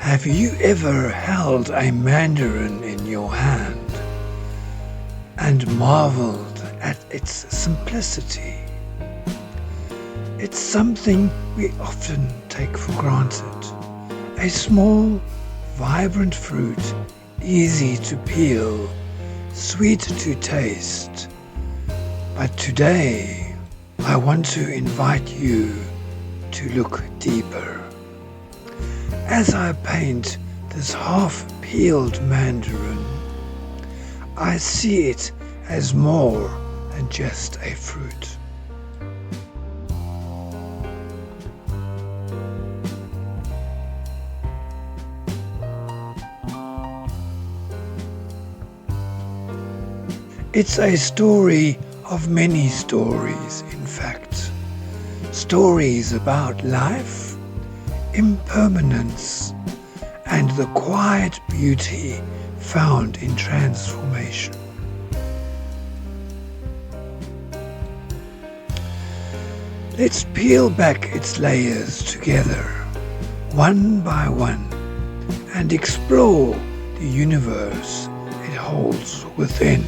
Have you ever held a mandarin in your hand and marveled at its simplicity? It's something we often take for granted. A small, vibrant fruit, easy to peel, sweet to taste. But today, I want to invite you to look deeper. As I paint this half-peeled mandarin, I see it as more than just a fruit. It's a story of many stories, in fact. Stories about life, impermanence, and the quiet beauty found in transformation. Let's peel back its layers together, one by one, and explore the universe it holds within.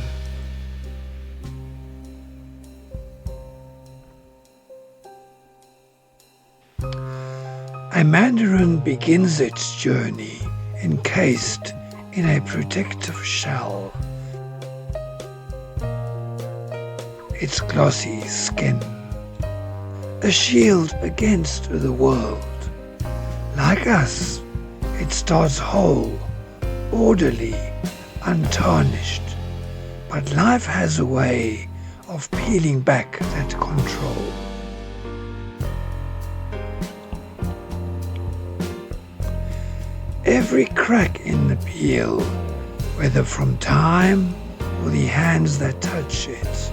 A mandarin begins its journey encased in a protective shell. Its glossy skin, a shield against the world. Like us, it starts whole, orderly, untarnished. But life has a way of peeling back that control. Every crack in the peel, whether from time or the hands that touch it,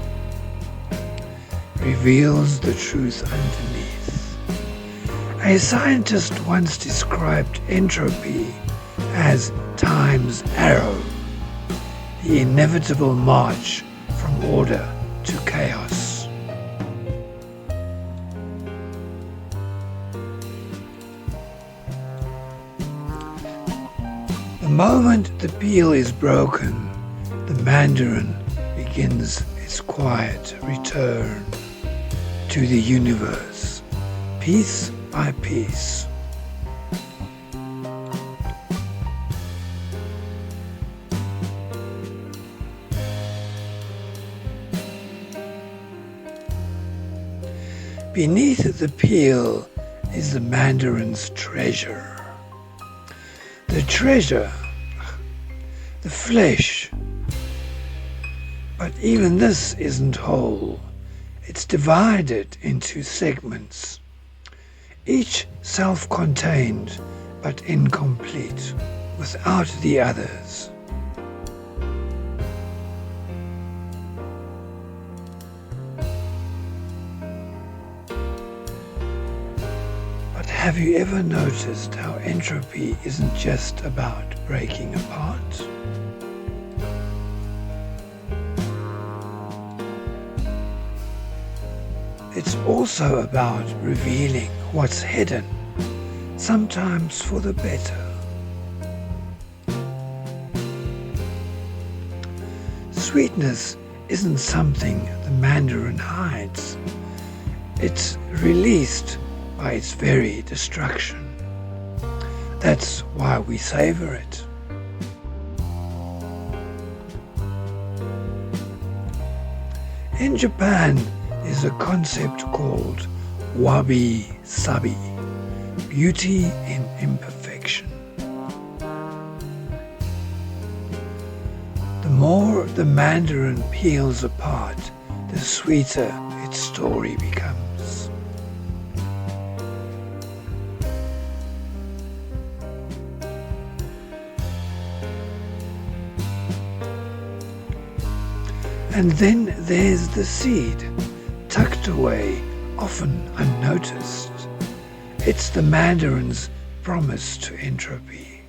reveals the truth underneath. A scientist once described entropy as time's arrow, the inevitable march from order to chaos. The moment the peel is broken, the mandarin begins its quiet return to the universe, piece by piece. Beneath the peel is the mandarin's treasure. The treasure, the flesh. But even this isn't whole. It's divided into segments, each self-contained but incomplete, without the others. Have you ever noticed how entropy isn't just about breaking apart? It's also about revealing what's hidden, sometimes for the better. Sweetness isn't something the mandarin hides. It's released by its very destruction. That's why we savor it. In Japan, there's a concept called wabi-sabi, beauty in imperfection. The more the mandarin peels apart, the sweeter its story becomes. And then there's the seed, tucked away, often unnoticed. It's the mandarin's promise to entropy.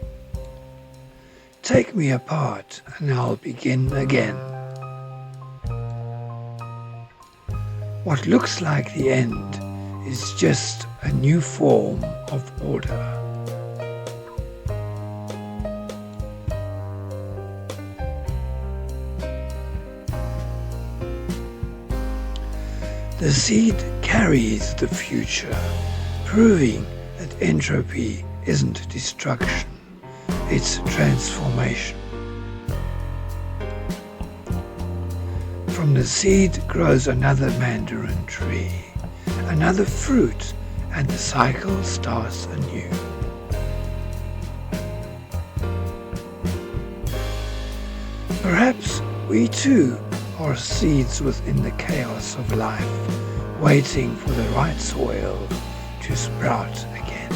Take me apart and I'll begin again. What looks like the end is just a new form of order. The seed carries the future, proving that entropy isn't destruction, it's transformation. From the seed grows another mandarin tree, another fruit, and the cycle starts anew. Perhaps we too are seeds within the chaos of life, waiting for the right soil to sprout again.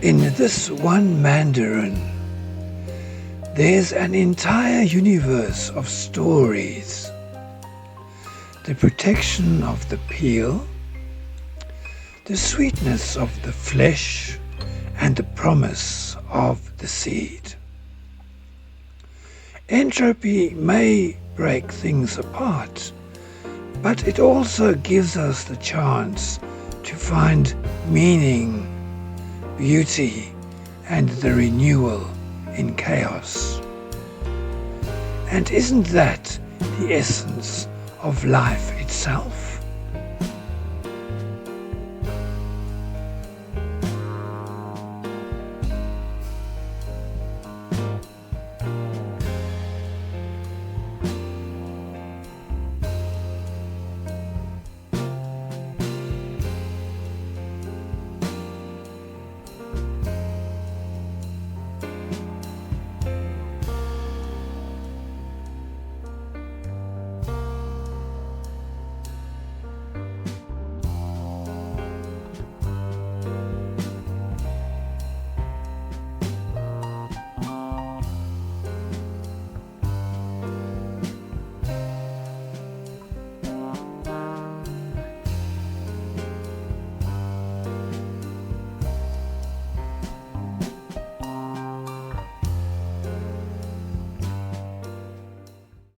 In this one mandarin, there's an entire universe of stories. The protection of the peel, the sweetness of the flesh, and the promise of the seed. Entropy may break things apart, but it also gives us the chance to find meaning, beauty, and the renewal in chaos. And isn't that the essence of life itself?